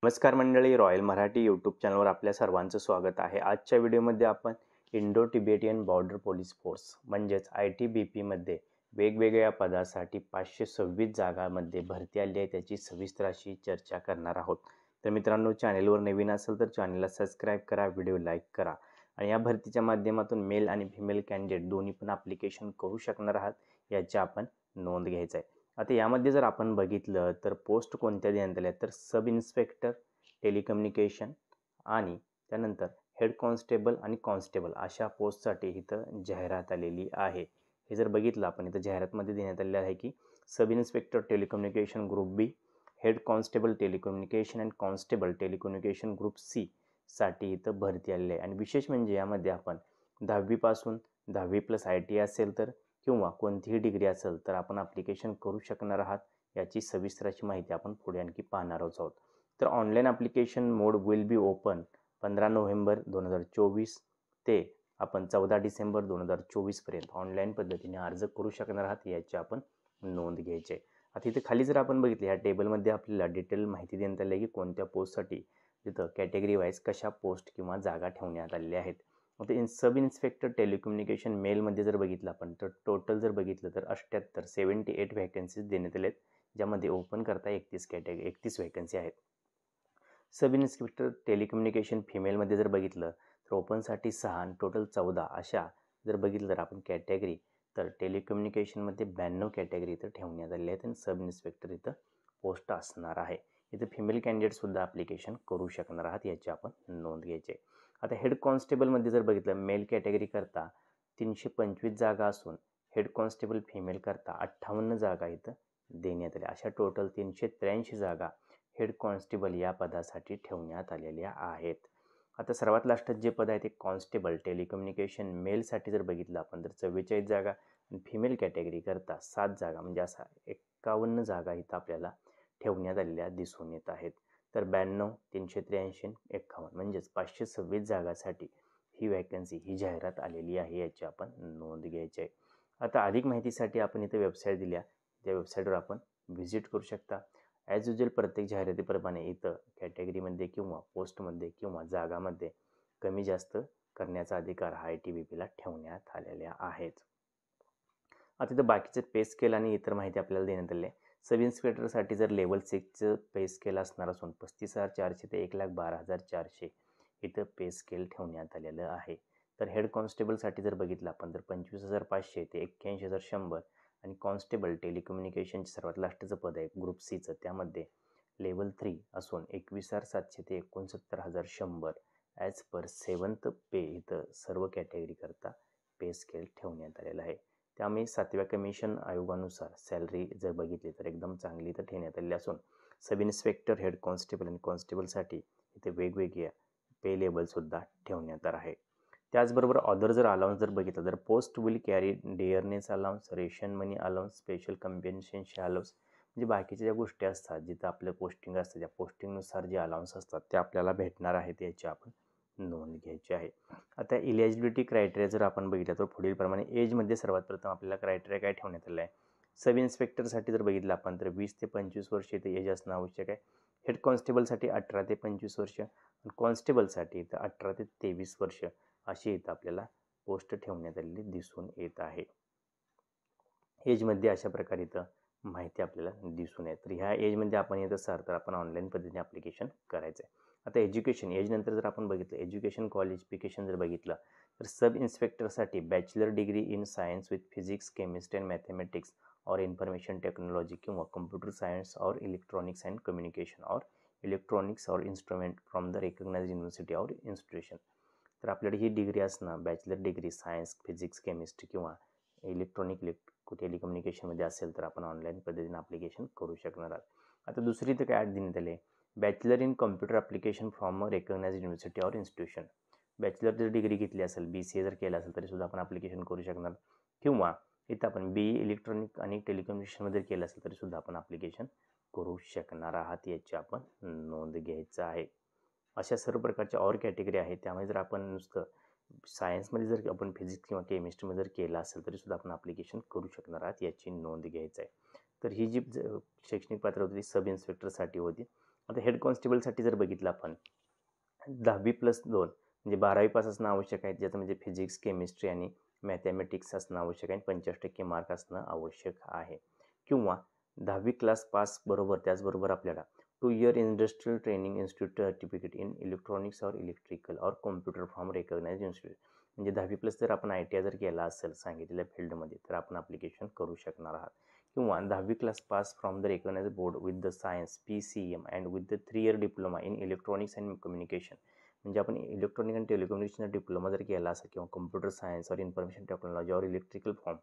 नमस्कार मंडळी, royal Marathi YouTube चॅनलवर आपल्या सर्वांचं स्वागत आहे. आजच्या व्हिडिओमध्ये आपण Indo Tibetan border police force म्हणजेच ITBP वेगवेगळ्या पदासाठी 526 जागांमध्ये भरती आली आहे त्याची सविस्तर अशी चर्चा करणार आहोत. तर मित्रांनो, चॅनलवर नवीन असेल तर चॅनलला सबस्क्राईब करा, व्हिडिओ लाईक करा आणि या भरतीच्या माध्यमातून मेल आणि फिमेल कॅन्डिडेट दोन्ही पण ॲप्लिकेशन करू शकणार आहात याची आपण नोंद घ्यायचं आहे. आता यामध्ये जर आपण बघितलं तर पोस्ट कोणत्या देण्यात आल्या तर सब इन्स्पेक्टर टेलिकम्युनिकेशन आणि त्यानंतर हेड कॉन्स्टेबल आणि कॉन्स्टेबल अशा पोस्टसाठी इथं जाहिरात आलेली आहे. हे जर बघितलं आपण इथं जाहिरातमध्ये देण्यात आलेलं आहे की sub inspector telecommunication group B, head constable telecommunication and constable telecommunication group C साठी इथं भरती आलेली आहे. आणि विशेष म्हणजे यामध्ये आपण 10वीपासून 10वी+ IT असेल तर किंवा कोणतीही डिग्री असेल तर आपण ॲप्लिकेशन करू शकणार आहात. याची सविस्तर अशी माहिती आपण पुढे आणखी पाहणार आहोत. तर online application mode will be open 15 November 2024 ते आपण 14 डिसेंबर 2024 पर्यंत ऑनलाईन पद्धतीने अर्ज करू शकणार आहात याची आपण नोंद घ्यायची आहे. आता इथे खाली जर आपण बघितले या टेबलमध्ये आपल्याला डिटेल माहिती देण्यात आली आहे की कोणत्या पोस्टसाठी तिथं कॅटेगरी वाईज कशा पोस्ट किंवा जागा ठेवण्यात आलेल्या आहेत. आता सब इन्स्पेक्टर टेलिकम्युनिकेशन मेलमध्ये जर बघितलं आपण तर टोटल जर बघितलं तर 78 व्हॅकन्सीज देण्यात आल्या आहेत, ज्यामध्ये ओपन करता 31 व्हॅकन्सी आहेत. सब इन्स्पेक्टर टेलिकम्युनिकेशन फिमेलमध्ये जर बघितलं तर ओपनसाठी 6 आणि टोटल 14 अशा जर बघितलं तर आपण कॅटेगरी तर टेलिकम्युनिकेशनमध्ये 92 कॅटेगरी इथं ठेवण्यात आलेल्या आहेत आणि सब इन्स्पेक्टर इथं पोस्ट असणार आहे. इथं फिमेल कॅन्डिडेटसुद्धा ॲप्लिकेशन करू शकणार आहात याची आपण नोंद घ्यायची आहे. आता हेड कॉन्स्टेबलमध्ये जर बघितलं मेल कॅटेगरी करता 325 जागा असून हेड कॉन्स्टेबल फिमेल करता 58 जागा इथं देण्यात आल्या. अशा टोटल 383 जागा हेड कॉन्स्टेबल या पदासाठी ठेवण्यात आलेल्या आहेत. आता सर्वात लास्टात जे पद आहे ते कॉन्स्टेबल टेलिकम्युनिकेशन मेलसाठी जर बघितलं आपण तर 44 जागा आणि फिमेल कॅटेगरी करता 7 जागा म्हणजे असा 51 जागा इथं आपल्याला ठेवण्यात आलेल्या दिसून येत आहेत. तर 92, 383, 51 म्हणजेच 526 जागासाठी ही वॅकन्सी ही जाहिरात आलेली आहे याची आपण नोंद घ्यायची आहे. आता अधिक माहितीसाठी आपण इथं वेबसाईट दिल्या, त्या वेबसाईटवर आपण व्हिजिट करू शकता. ॲज युजल प्रत्येक जाहिरातीप्रमाणे इथं कॅटेगरीमध्ये किंवा पोस्टमध्ये किंवा जागामध्ये कमी जास्त करण्याचा अधिकार हा ITBPला ठेवण्यात आलेल्या आहेत. आता इथं बाकीचे पे स्केल आणि इतर माहिती आपल्याला देण्यात आली आहे. सब इन्स्पेक्टरसाठी जर लेवल 6चं पे स्केल असणार असून 35,400 ते 1,12,400 इथं पे स्केल ठेवण्यात आलेलं आहे. तर हेड कॉन्स्टेबलसाठी जर बघितलं आपण तर 25,500 ते 81,100 आणि कॉन्स्टेबल टेलिकम्युनिकेशनचे सर्वात लास्टचं पद आहे ग्रुप सीचं, त्यामध्ये लेवल 3 असून 21,700 ते 69,100 ॲज पर 7th पे इथं सर्व कॅटेगरी करता पे स्केल ठेवण्यात आलेलं आहे. त्यामुळे 7व्या कमिशन आयोगानुसार सॅलरी जर बघितली तर एकदम चांगली इथं ठेवण्यात आलेली असून सब इन्स्पेक्टर हेड कॉन्स्टेबल आणि कॉन्स्टेबलसाठी इथे वेगवेगळ्या पे लेवलसुद्धा ठेवण्यात आहे. त्याचबरोबर अदर जर अलाउन्स जर बघितलं तर post will carry dearness allowance, ration money allowance, special compensation allowance म्हणजे बाकीच्या ज्या गोष्टी असतात जिथं आपलं पोस्टिंग असतं त्या पोस्टिंगनुसार जे अलाउन्स असतात ते आपल्याला भेटणार आहेत याची आपण नोंद घ्यायची आहे. आता इलिजिबिलिटी क्रायटेरिया जर आपण बघितलं तर पुढीलप्रमाणे एजमध्ये सर्वात प्रथम आपल्याला क्रायटेरिया काय ठेवण्यात आलेला आहे. सब इन्स्पेक्टरसाठी जर बघितलं आपण तर 20 ते 25 वर्ष इथे एज असणं आवश्यक आहे. हेड कॉन्स्टेबलसाठी 18 ते 25 वर्ष आणि कॉन्स्टेबलसाठी इथं 18 ते 23 वर्ष अशी इथं आपल्याला पोस्ट ठेवण्यात आलेली दिसून येत आहे. एजमध्ये अशा प्रकारे इथं माहिती आपल्याला दिसून येते. तर ह्या एजमध्ये आपण येत असाल तर आपण ऑनलाईन पद्धतीने ॲप्लिकेशन करायचं आहे. आता एज्युकेशन एजनंतर जर आपण बघितलं एज्युकेशन क्वालिफिकेशन जर बघितलं तर सब इन्स्पेक्टरसाठी bachelor degree in science with physics, chemistry and mathematics or information technology किंवा computer science or electronics and communication or electronics or instrument from the recognised university or institution. तर आपल्याकडे ही degree असणं bachelor degree science, physics, chemistry किंवा टेलिकम्युनिकेशनमध्ये असेल तर आपण ऑनलाईन पद्धतीने ॲप्लिकेशन करू शकणार आहात. आता दुसरी तर काय देण्यात आले bachelor in computer application from a recognised university or institution. Bachelor जर डिग्री घेतली असेल, BCA जर केलं असेल तरीसुद्धा आपण ॲप्लिकेशन करू शकणार किंवा इथं आपण BE इलेक्ट्रॉनिक आणि टेलिकम्युनिकेशनमध्ये केलं असेल तरीसुद्धा आपण ॲप्लिकेशन करू शकणार आहात याची आपण नोंद घ्यायचं आहे. अशा सर्व प्रकारच्या ऑर कॅटेगरी आहेत, त्यामुळे जर आपण नुसतं सायन्समध्ये जर आपण फिजिक्स किंवा केमिस्ट्रीमध्ये जर केलं असेल तरीसुद्धा आपण ॲप्लिकेशन करू शकणार आहात याची नोंद घ्यायचं आहे. तर ही जी शैक्षणिक पात्रता होती सब इन्स्पेक्टरसाठी होती. आता हेड कॉन्स्टेबलसाठी जर बघितलं आपण 10वी+2 म्हणजे 12वी पास असणं आवश्यक आहे, ज्याचं म्हणजे फिजिक्स, केमिस्ट्री आणि मॅथमॅटिक्स असणं आवश्यक आहे, 85% मार्क असणं आवश्यक आहे. किंवा 10वी क्लास पास बरोबर त्याचबरोबर आपल्याला 2 year industrial training institute certificate in electronics और इलेक्ट्रिकल और कॉम्प्युटर फ्रॉम रेकग्नाइज्ड इन्स्टिट्यूट, म्हणजे 10वी+ जर आपण ITI जर केला असेल सांगितलेल्या फील्डमध्ये तर आपण ॲप्लिकेशन करू शकणार आहात. किंवा 10वी class pass from the recognised board with the science PCM and with the 3 year diploma in electronics and communication, म्हणजे आपण इलेक्ट्रॉनिक आणि टेलिकम्युनिकेशन डिप्लोमा जर केला असेल किंवा कम्प्युटर सायन्स और इन्फॉर्मेशन टेक्नॉलॉजी और इलेक्ट्रिकल फॉर्म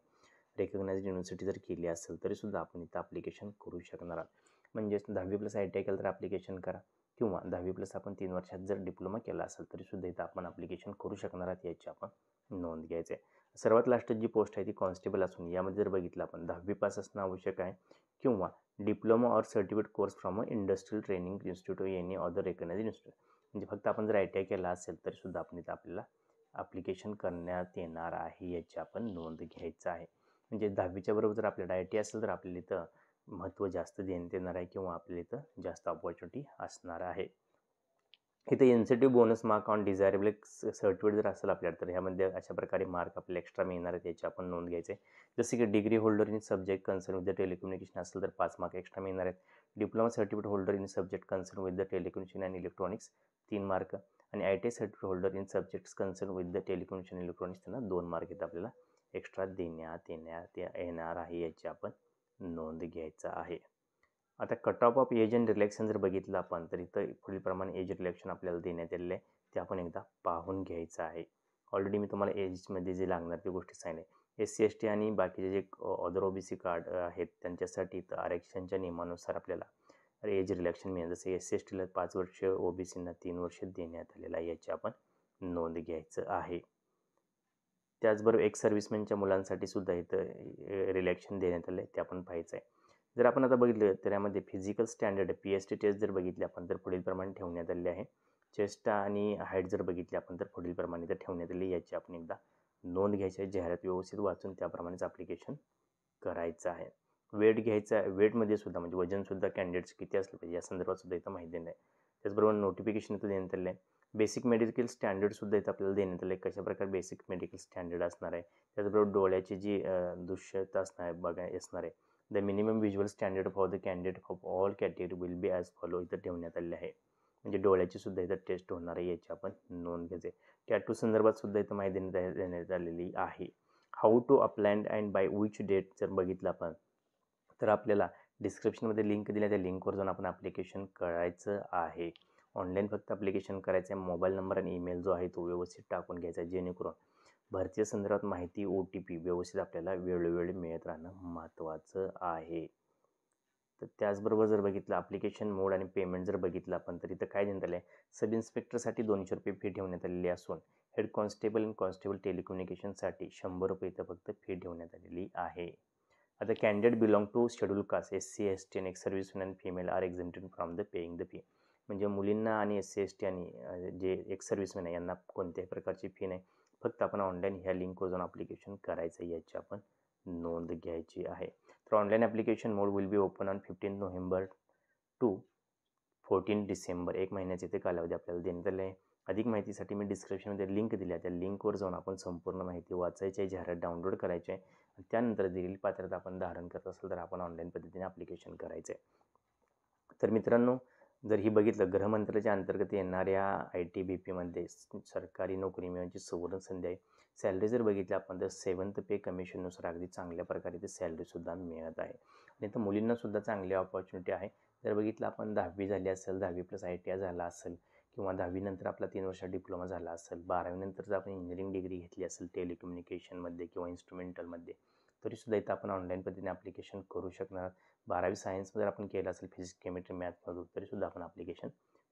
रेकग्नाइज्ड युनिव्हर्सिटी जर केली असेल तरीसुद्धा आपण इथं ॲप्लिकेशन करू शकणार आहात. म्हणजेच 10वी+ ITI केलं तर ॲप्लिकेशन करा किंवा 10वी+ आपण 3 वर्षात जर डिप्लोमा केला असेल तरीसुद्धा इथं आपण ॲप्लिकेशन करू शकणार आहात, याची आपण नोंद घ्यायची आहे. सर्वात लास्ट जी पोस्ट आहे ती कॉन्स्टेबल असून यामध्ये जर बघितलं आपण 10वी पास असणं आवश्यक आहे किंवा डिप्लोमा और certificate course from industrial training institute any other recognised institute, म्हणजे फक्त आपण जर ITI केला असेल तरीसुद्धा आपण इथं आपल्याला ॲप्लिकेशन करण्यात येणार आहे, याची आपण नोंद घ्यायचं आहे. म्हणजे 10वीच्या बरोबर जर आपल्याला ITI असेल तर आपल्याला इथं महत्त्व जास्त देण्यात येणार आहे किंवा आपल्याला इथं जास्त अपॉर्च्युनिटी असणार आहे. इथं incentive bonus mark on desirable certificate जर असेल आपल्याला तर ह्यामध्ये अशा प्रकारे मार्क आपल्याला एक्स्ट्रा मिळणार आहेत, याची आपण नोंद घ्यायची आहे. जसे की degree holder in subject concern with the telecommunication असेल तर 5 मार्क एक्स्ट्रा मिळणार आहेत. Diploma certificate holder in subject concern with the telecommunication and electronics 3 mark आणि ITI certificate holder in subjects concern with the telecommunication electronics त्यांना 2 mark इथं आपल्याला extra देण्यात येणार आहे, याची आपण नोंद घ्यायचं आहे. आता cut off of age and relaxation जर बघितलं आपण तर इथं पुढील प्रमाणे एज रिलॅक्शन आपल्याला देण्यात आलेलं आहे, ते आपण एकदा पाहून घ्यायचं आहे. ऑलरेडी मी तुम्हाला एजमध्ये जे लागणार त्या गोष्टी सांगितल्या. SC ST आणि बाकीचे जे अदर OBC कार्ड आहेत त्यांच्यासाठी तर आरक्षणाच्या नियमानुसार आपल्याला एज रिलॅक्शन मिळेल. जसं SC STला 5 वर्ष, OBCना 3 वर्ष देण्यात आलेलं आहे, याची आपण नोंद घ्यायचं आहे. त्याचबरोबर एक्स सर्व्हिसमॅनच्या मुलांसाठी सुद्धा इथं रिलॅक्शन देण्यात आलं आहे, ते आपण पाहायचं आहे. जर आपण आता बघितलं तर यामध्ये फिजिकल स्टँडर्ड PST टेस्ट जर बघितली आपण तर पुढील प्रमाणे ठेवण्यात आले आहे. चेस्ट आणि हाईट जर बघितली आपण तर पुढील प्रमाणे तर ठेवण्यात आली, याची आपण एकदा नोंद घ्यायची आहे. जाहिरात व्यवस्थित वाचून त्याप्रमाणेच ॲप्लिकेशन करायचं आहे. वेट घ्यायचा आहे, वेटमध्ये सुद्धा म्हणजे वजनसुद्धा कॅन्डिडेट्स किती असलं पाहिजे या संदर्भात सुद्धा इथं माहिती देण्यात आहे. त्याचबरोबर नोटिफिकेशन इथं देण्यात आलं आहे. बेसिक मेडिकल स्टँडर्डसुद्धा इथं आपल्याला देण्यात आलं आहे, कशा प्रकारे बेसिक मेडिकल स्टँडर्ड असणार आहे. त्याचबरोबर डोळ्याची जी दृश्यता असणार आहे असणार आहे. The minimum visual standard for the candidate of all category will be as follow इथं ठेवण्यात आले आहे. म्हणजे डोळ्याची सुद्धा इथं टेस्ट होणार आहे, याची आपण नोंद घ्यायची आहे. टॅटू संदर्भात सुद्धा इथं माहिती देण्यात आलेली आहे. How to apply and by which date जर बघितलं आपण तर आपल्याला डिस्क्रिप्शनमध्ये लिंक दिल्या त्या लिंकवर जाऊन आपण ॲप्लिकेशन करायचं आहे. ऑनलाईन फक्त ॲप्लिकेशन करायचं आहे. मोबाईल नंबर आणि ईमेल जो आहे तो व्यवस्थित टाकून घ्यायचा आहे, जेणेकरून भरती संदर्भात माहिती OTP व्यवस्थित आपल्याला वेळोवेळी मिळत राहणं महत्त्वाचं आहे. तर त्याचबरोबर जर बघितलं ॲप्लिकेशन मोड आणि पेमेंट जर बघितलं आपण तर इथं काय देण्यात आलं आहे, सब इन्स्पेक्टरसाठी 200 रुपये फी ठेवण्यात आलेली असून हेड कॉन्स्टेबल आणि कॉन्स्टेबल टेलिकम्युनिकेशनसाठी 100 रुपये इथं फक्त फी ठेवण्यात आलेली आहे. आता candidate belong to schedule caste SC ST आणि ex serviceman and female are exempted from the paying the fee, म्हणजे मुलींना आणि SC ST आणि जे एक्स सर्व्हिसमॅन आहे यांना कोणत्याही प्रकारची फी नाही. फक्त आपण ऑनलाईन ह्या लिंकवर जाऊन ॲप्लिकेशन करायचं, याची आपण नोंद घ्यायची आहे. तर online application mode will be open on 15 November to 14 December, 1 महिन्याचे ते कालावधी आपल्याला देण्यात आले आहे. अधिक माहितीसाठी मी डिस्क्रिप्शनमध्ये लिंक दिली आहे, त्या लिंकवर जाऊन आपण संपूर्ण माहिती वाचायची आहे, जाहिरात डाउनलोड करायची आहे. त्यानंतर दिलेली पात्रता आपण धारण करत असेल तर आपण ऑनलाईन पद्धतीने ॲप्लिकेशन करायचं आहे. तर मित्रांनो, जर ही बघितलं गृहमंत्रालयाच्या अंतर्गत येणाऱ्या IT BP सरकारी नोकरी मिळण्याची सुवर्ण संधी आहे. सॅलरी जर बघितली आपण तर 7th पे कमिशननुसार अगदी चांगल्या प्रकारे ते सॅलरीसुद्धा मिळत आहे. आणि तर मुलींनासुद्धा चांगली ऑपॉर्च्युनिटी आहे. जर बघितलं आपण 10वी झाली असेल, 10वी+ ITI झाला असेल किंवा 10वी नंतर आपला 3 वर्षात डिप्लोमा झाला असेल, 12वी नंतर जर आपण इंजिनिअरिंग डिग्री घेतली असेल टेलिकम्युनिकेशनमध्ये किंवा इन्स्ट्रुमेंटलमध्ये तरीसुद्धा इथं आपण ऑनलाईन पद्धतीने ॲप्लिकेशन करू शकणार. 12वी सायन्स जर आपण केलं असेल फिजिक्स केमिस्ट्री मॅथमधून तरीसुद्धा आपण ॲप्लिकेशन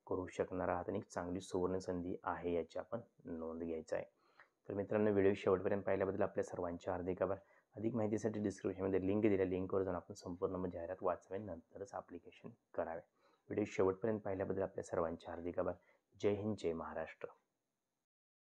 करू शकणार आहात आणि एक चांगली सुवर्ण संधी आहे, याची आपण नोंद घ्यायचं आहे. तर मित्रांनो, व्हिडिओ शेवटपर्यंत पाहिल्याबद्दल आपल्या सर्वांचे हार्दिक आभार. अधिक माहितीसाठी डिस्क्रिप्शनमध्ये लिंक दिल्या लिंकवर जाऊन आपण संपूर्ण जाहिरात वाचावे, नंतरच ॲप्लिकेशन करावे. व्हिडिओ शेवटपर्यंत पाहिल्याबद्दल आपल्या सर्वांचे हार्दिक आभार. जय हिंद, जय महाराष्ट्र.